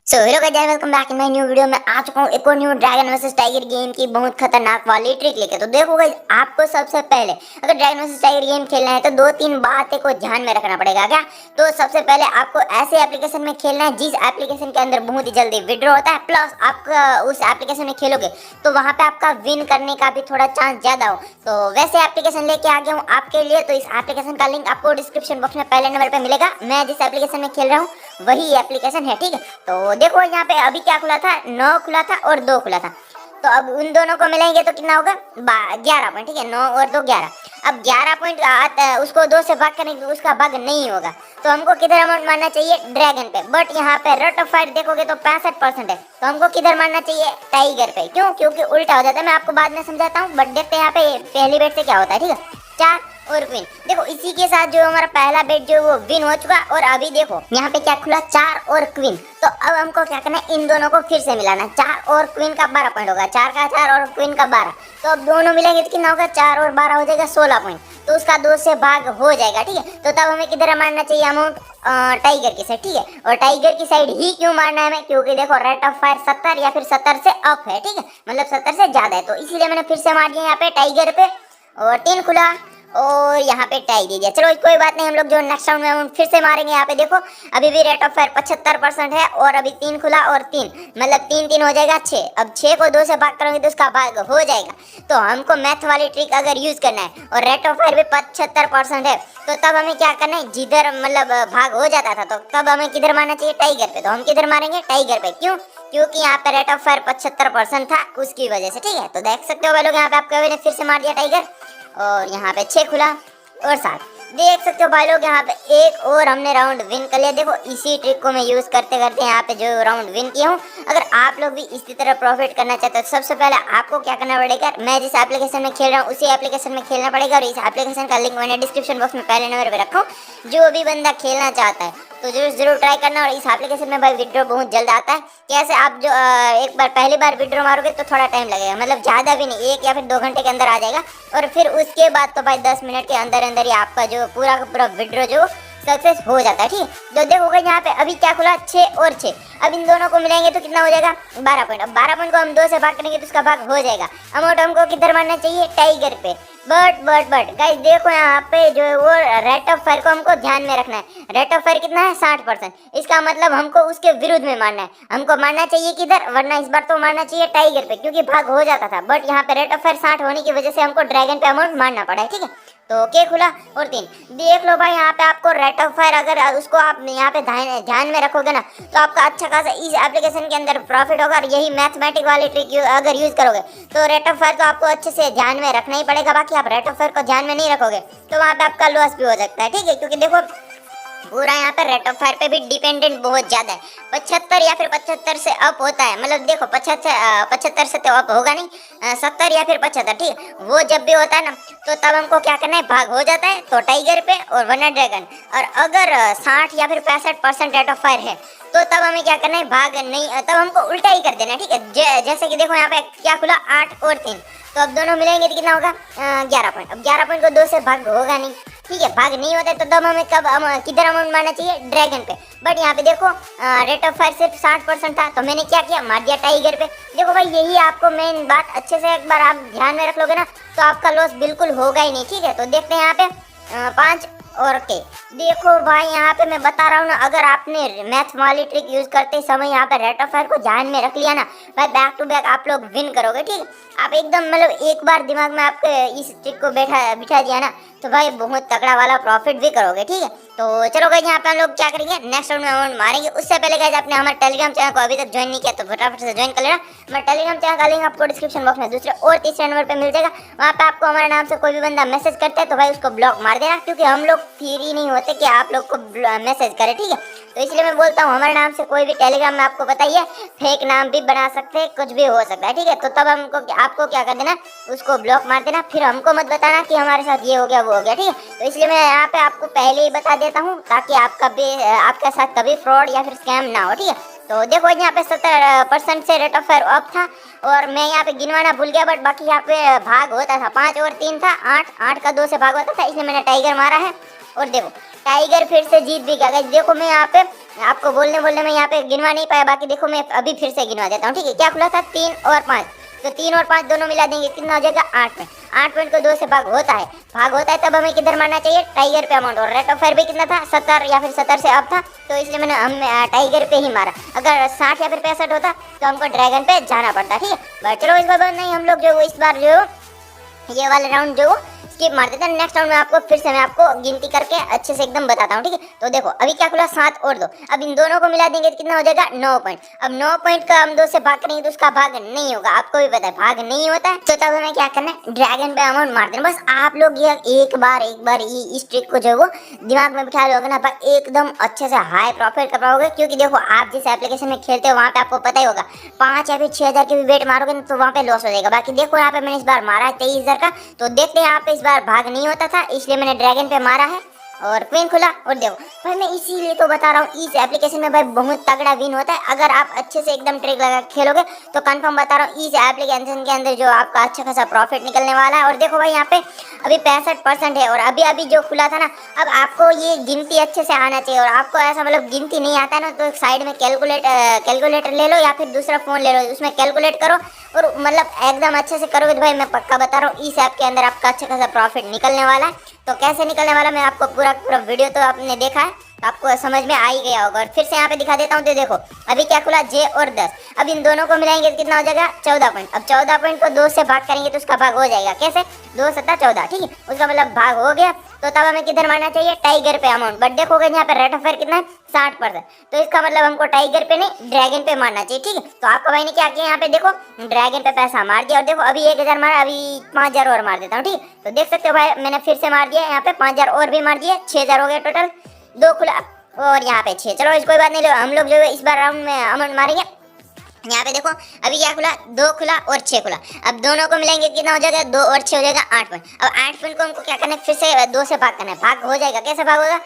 So hello guys, welcome back in my new video में आ चुका हूँ एक और new dragon versus tiger game की बहुत खतरनाक वाली ट्रिक लेके। तो देखो गाइस, आपको सबसे पहले अगर ड्रैगन वर्सेस टाइगर गेम खेलना है तो दो तीन बातें को ध्यान में रखना पड़ेगा। क्या? तो सबसे पहले आपको ऐसे एप्लीकेशन में खेलना है जिस एप्लीकेशन के अंदर बहुत ही जल्दी विड्रॉ होता है, प्लस आपका उस एप्लीकेशन में खेलोगे तो वहाँ पे आपका विन करने का भी थोड़ा चांस ज्यादा हो। तो वैसे एप्लीकेशन लेके आ गया हूँ आपके लिए। तो इस एप्लीकेशन का लिंक आपको डिस्क्रिप्शन बॉक्स में पहले नंबर पे मिलेगा। मैं जिस एप्लीकेशन में खेल रहा हूँ वही एप्लीकेशन है, ठीक है। तो देखो यहाँ पे अभी क्या खुला था, 9 खुला था और 2 खुला था। तो अब उन दोनों को मिलाएंगे तो कितना होगा, 11 पॉइंट, ठीक है। 9 और 2 11। अब 11 पॉइंट उसको 2 से भाग करेंगे तो उसका भाग नहीं होगा। तो हमको किधर अमाउंट मारना चाहिए, ड्रैगन पे। बट यहाँ पे रेट ऑफ फायर देखोगे तो 65% है। तो हमको किधर मारना चाहिए, टाइगर पे। क्यों? क्योंकि उल्टा हो जाता है। मैं आपको बाद में समझाता हूँ, बट देखते हैं यहाँ पे पहली बेट से क्या होता है, ठीक है। 4 और विन। देखो इसी के साथ जो हमारा पहला बेट जो वो विन हो चुका। और अभी देखो यहाँ पे क्या खुला, 4 और क्वीन। तो अब हमको क्या करना है, इन दोनों को फिर से मिलाना है। 4 और क्वीन का 12 पॉइंट होगा, 4 का 4 और क्वीन का 12। तो अब दोनों मिलेंगे तो कितना होगा, 4 और 12 हो जाएगा 16 पॉइंट। तो उसका 2 से भाग हो जाएगा, ठीक है। तो तब हमें किधर मारना चाहिए अमाउंट, टाइगर की साइड, ठीक है। और टाइगर की साइड ही क्यों मारना है हमें, क्योंकि देखो रेट ऑफ फायर 70 या फिर 70 से अप है, ठीक है। मतलब 70 से ज्यादा है। तो इसीलिए मैंने फिर से मार दिया यहाँ पे टाइगर पे। और 3 खुला और यहाँ पे टाई दे दिया। चलो कोई बात नहीं, हम लोग जो नेक्स्ट राउंड में हम फिर से मारेंगे। यहाँ पे देखो अभी भी रेट ऑफ फायर 75% है। और अभी 3 खुला और 3, मतलब 3 3 हो जाएगा 6। अब 6 को 2 से भाग करोगे तो उसका भाग हो जाएगा। तो हमको मैथ वाली ट्रिक अगर यूज करना है और रेट ऑफ फायर भी 75% है तो तब हमें क्या करना है, जिधर मतलब भाग हो जाता था तो तब हमें किधर मारना चाहिए, टाइगर पे। तो हम किधर मारेंगे, टाइगर पे। क्यों? क्योंकि यहाँ पे रेट ऑफ फायर 75% था उसकी वजह से, ठीक है। तो देख सकते हो भाई लोग, यहाँ पे आपका मैंने फिर से मार दिया टाइगर। और यहाँ पे 6 खुला और 7। देख सकते हो भाई लोग, यहाँ पे एक और हमने राउंड विन कर लिया। देखो इसी ट्रिक को मैं यूज करते करते यहाँ पे जो राउंड विन किया हूँ। अगर आप लोग भी इसी तरह प्रॉफिट करना चाहते हो तो सबसे पहले आपको क्या करना पड़ेगा, मैं जिस एप्लीकेशन में खेल रहा हूँ उसी एप्लीकेशन में खेलना पड़ेगा। और इस एप्लीकेशन का लिंक मैंने डिस्क्रिप्शन बॉक्स में पहले नंबर पे रखा हूँ। जो भी बंदा खेलना चाहता है तो जरूर ट्राई करना। और इस एप्लीकेशन में भाई विड्रॉ बहुत जल्द आता है। कैसे आप जो एक बार पहली बार विड्रॉ मारोगे तो थोड़ा टाइम लगेगा, मतलब ज़्यादा भी नहीं, 1 या फिर 2 घंटे के अंदर आ जाएगा। और फिर उसके बाद तो भाई 10 मिनट के अंदर अंदर ही आपका जो पूरा का पूरा विड्रॉ जो सक्सेस हो जाता है, ठीक है। तो देखोगे यहाँ पे अभी क्या खुला, 6 और 6। अब इन दोनों को मिलाएंगे तो कितना हो जाएगा, 12 पॉइंट। अब 12 पॉइंट को हम 2 से भाग करेंगे तो उसका भाग हो जाएगा। अमाउंट हमको किधर मारना चाहिए, टाइगर पे। बट गाइस देखो यहाँ पे जो है वो रेट ऑफ फायर को हमको ध्यान में रखना है। रेट ऑफ फायर कितना है, 60%। इसका मतलब हमको उसके विरुद्ध में मारना है। हमको मारना चाहिए किधर, वरना इस बार तो मारना चाहिए टाइगर पे क्योंकि भाग हो जाता था। बट यहाँ पे रेट ऑफ फायर 60 होने की वजह से हमको ड्रैगन पे अमाउंट मारना पड़ा है, ठीक है। तो के खुला और 3। देख लो भाई यहाँ पे आपको रेट ऑफ फायर अगर उसको आप यहाँ पे ध्यान में रखोगे ना तो आपका अच्छा खासा इस एप्लीकेशन के अंदर प्रॉफिट होगा। और यही मैथमेटिक वाली ट्रिक अगर यूज करोगे तो रेट ऑफ फायर तो आपको अच्छे से ध्यान में रखना ही पड़ेगा। बाकी आप रेट ऑफ फायर को ध्यान में नहीं रखोगे तो वहाँ पे आपका लॉस भी हो सकता है, ठीक है। क्योंकि देखो पूरा यहाँ पर रेट ऑफ फायर पे भी डिपेंडेंट बहुत ज्यादा है। 75 या फिर 75 से अप होता है, मतलब देखो 75 से तो अप होगा नहीं, 70 या फिर 75, ठीक है। वो जब भी होता है ना तो तब हमको क्या करना है, भाग हो जाता है तो टाइगर पे और वरना ड्रैगन। और अगर 60 या फिर 65% रेट ऑफ फायर है तो तब हमें क्या करना है, भाग नहीं, तब हमको उल्टा ही कर देना है, ठीक है। जैसे कि देखो यहाँ पे क्या खुला, 8 और 3। तो अब दोनों मिलेंगे तो कितना होगा, 11 पॉइंट। अब 11 पॉइंट को 2 से भाग होगा नहीं, ठीक है। भाग नहीं होता है तो तब हमें किधर अमाउंट मारना चाहिए, ड्रैगन पे। बट यहाँ पे देखो रेट ऑफ फायर सिर्फ 60% था तो मैंने क्या किया, मार दिया टाइगर पे। देखो भाई यही आपको मेन बात अच्छे से एक बार आप ध्यान में रख लोगे ना तो आपका लॉस बिल्कुल होगा ही नहीं, ठीक है। तो देखते हैं यहाँ पे 5 और के। देखो भाई यहाँ पे मैं बता रहा हूँ ना, अगर आपने मैथ वाली ट्रिक यूज करते समय यहाँ पे रेट ऑफ फायर को ध्यान में रख लिया ना भाई, बैक टू बैक आप लोग विन करोगे, ठीक है। आप एकदम मतलब एक बार दिमाग में आपके इस ट्रिक को बिठा दिया ना तो भाई बहुत तगड़ा वाला प्रॉफिट भी करोगे, ठीक है। तो चलो गाइस यहाँ पे हम लोग क्या करेंगे, नेक्स्ट राउंड में अमाउंट मारेंगे। उससे पहले गाइस आपने हमारे टेलीग्राम चैनल को अभी तक ज्वाइन नहीं किया तो फटाफट से ज्वाइन कर लेना। हमारे टेलीग्राम चैनल का लिंक आपको डिस्क्रिप्शन बॉक्स में दूसरे और तीसरे नंबर पे मिल जाएगा। वहाँ पे आपको हमारे नाम से कोई भी बंदा मैसेज करता है तो भाई उसको ब्लॉक मार देना, क्योंकि हम लोग फ्री नहीं होते कि आप लोग को मैसेज करें, ठीक है। तो इसलिए मैं बोलता हूँ हमारे नाम से कोई भी टेलीग्राम में आपको बताइए, फेक नाम भी बना सकते हैं, कुछ भी हो सकता है, ठीक है। तो तब हमको आपको क्या कर देना, उसको ब्लॉक मार देना। फिर हमको मत बताना कि हमारे साथ ये हो गया वो हो गया, ठीक है। तो इसलिए मैं यहाँ पे आपको पहले ही बता देता हूँ ताकि आपके साथ कभी फ्रॉड या फिर स्कैम ना हो, ठीक है। तो देखो यहाँ पे 70% से रेट ऑफ फायर अप था और मैं यहाँ पे गिनवाना भूल गया, बट बाकी यहाँ पे भाग होता था 5 और 3 था 8 का 2 से भाग होता था, इसलिए मैंने टाइगर मारा है। और देखो टाइगर फिर से जीत भी गया। गाइस देखो मैं यहाँ पे आपको बोलने बोलने में यहाँ पे गिनवा नहीं पाया, बाकी देखो मैं अभी फिर से गिनवा देता हूँ, ठीक है। क्या खुला था 3 और 5, तो 3 और 5 दोनों मिला देंगे कितना हो जाएगा 8 पॉइंट। 8 पॉइंट को 2 से भाग होता है तब हमें किधर मारना चाहिए, टाइगर पे अमाउंट। और रेट ऑफ फायर भी कितना था 70 या फिर 70 से अब था, तो इसलिए मैंने हम टाइगर पे ही मारा। अगर 60 या फिर 65 होता तो हमको ड्रैगन पे जाना पड़ता, ठीक है। बट चलो इस बार नहीं, हम लोग जो इस बार जो ये वाले राउंड जो स्किप मार देते हैं। नेक्स्ट राउंड में आपको फिर से मैं आपको गिनती करके अच्छे से एकदम बताता हूँ, ठीक है। तो देखो अभी क्या खुला 7 और 2, अब इन दोनों को मिला देंगे तो कितना हो जाएगा 9 पॉइंट। अब 9 पॉइंट का हम 2 से भाग करेंगे तो उसका भाग नहीं होगा, आपको भी पता है भाग नहीं होता है। तो तब हमें क्या करना है, ड्रैगन पे अमाउंट मार देना। बस आप लोग ये एक बार इस ट्रिक को जो वो दिमाग में बिठा लोगे ना, पर एकदम अच्छे से हाई प्रॉफिट कर पाओगे। क्योंकि देखो आप जिस एप्लीकेशन में खेलते हो वहाँ पे आपको पता ही होगा 5 या फिर 6,000 के भी बेट मारोगे ना तो वहाँ पे लॉस हो जाएगा। बाकी देखो यहाँ पे मैंने इस बार मारा है 23,000 का, तो देखते हैं यहाँ पे इस बार भाग नहीं होता था, इसलिए मैंने ड्रैगन पे मारा है और क्वीन खुला। और देखो भाई मैं इसीलिए तो बता रहा हूँ, इस एप्लीकेशन में भाई बहुत तगड़ा विन होता है। अगर आप अच्छे से एकदम ट्रिक लगा खेलोगे तो कंफर्म बता रहा हूँ इस एप्लीकेशन के अंदर जो आपका अच्छा खासा प्रॉफिट निकलने वाला है। और देखो भाई यहाँ पे अभी 65% है, और अभी जो खुला था ना, अब आपको ये गिनती अच्छे से आना चाहिए। और आपको ऐसा मतलब गिनती नहीं आता है ना, तो साइड में कैलकुलेटर ले लो या फिर दूसरा फोन ले लो, उसमें कैलकुलेट करो और मतलब एकदम अच्छे से करोगे तो भाई मैं पक्का बता रहा हूँ इस ऐप के अंदर आपका अच्छा खासा प्रॉफिट निकलने वाला है। तो कैसे निकलने वाला मैं आपको पूरा वीडियो तो आपने देखा है, तो आपको समझ में आ ही गया होगा। और फिर से यहाँ पे दिखा देता हूँ, तो देखो अभी क्या खुला J और 10, अब इन दोनों को मिलाएंगे तो कितना हो जाएगा 14 पॉइंट। अब 14 पॉइंट को 2 से भाग करेंगे तो उसका भाग हो जाएगा कैसे, 2 7 14, ठीक है। उसका मतलब भाग हो गया, तो तब हमें किधर मारना चाहिए, टाइगर पे अमाउंट। बट देखोगे यहाँ पे रेट ऑफ फायर कितना है 60%, तो इसका मतलब हमको टाइगर पे नहीं ड्रैगन पे मारना चाहिए, ठीक है। तो आपका भाई ने क्या किया, यहाँ पे देखो ड्रैगन पे पैसा मार दिया। और देखो अभी 1,000 मारा, अभी 5,000 और मार देता हूँ, ठीक। तो देख सकते हो भाई मैंने फिर से मार दिया यहाँ पे 5,000 और भी मार दिए, 6,000 हो गया टोटल। 2 खुला और यहाँ पे 6। चलो कोई बात नहीं, लो हम लोग जो है इस बार राउंड में अमाउंट मारेंगे। यहाँ पे देखो अभी क्या खुला 2 खुला और 6 खुला, अब दोनों को मिलाएंगे कितना हो जाएगा 2 और 6 हो जाएगा 8 पॉइंट। अब 8 पॉइंट को हमको क्या करना है, फिर से 2 से भाग करना है, भाग हो जाएगा। कैसे भाग होगा,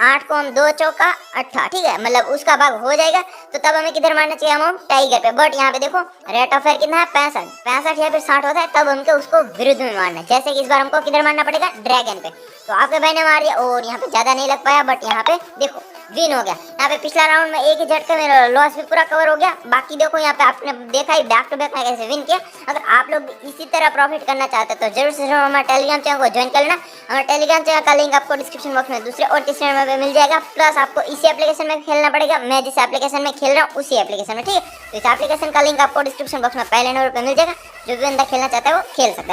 8 को हम 2 चौका 8, ठीक है, मतलब उसका भाग हो जाएगा। तो तब हमें किधर मारना चाहिए अमाउंट, टाइगर पे। बट यहाँ पे देखो रेट ऑफ फायर कितना है 65 या फिर 60 होता है, तब हमको उसको विरुद्ध में मारना है। जैसे कि इस बार हमको किधर मारना पड़ेगा, ड्रैगन पे। तो आपके भाई ने मार दिया और यहाँ पे ज्यादा नहीं लग पाया, बट यहाँ पे देखो विन हो गया। यहाँ पे पिछला राउंड में एक ही झटके में लॉस भी पूरा कवर हो गया। बाकी देखो यहाँ पे आपने देखा ही बैक टू बैक में कैसे विन किया। अगर आप लोग इसी तरह प्रॉफिट करना चाहते हैं तो जरूर से जरूर हमारे टेलीग्राम चैनल को ज्वाइन कर लेना। हमारे टेलीग्राम चैनल का लिंक आपको डिस्क्रिप्शन बॉक्स में दूसरे और तीसरे नंबर पे मिल जाएगा। प्लस आपको इसी एप्लीकेशन में खेलना पड़ेगा, मैं जिस एप्लीकेशन में खेल रहा हूँ उसी एप्लीकेशन में, ठीक है। तो इस एप्लीकेशन का लिंक आपको डिस्क्रिप्शन बॉक्स में पहले नंबर पर मिल जाएगा। जो भी बंदा खेलना चाहता है वो खेल सकता है।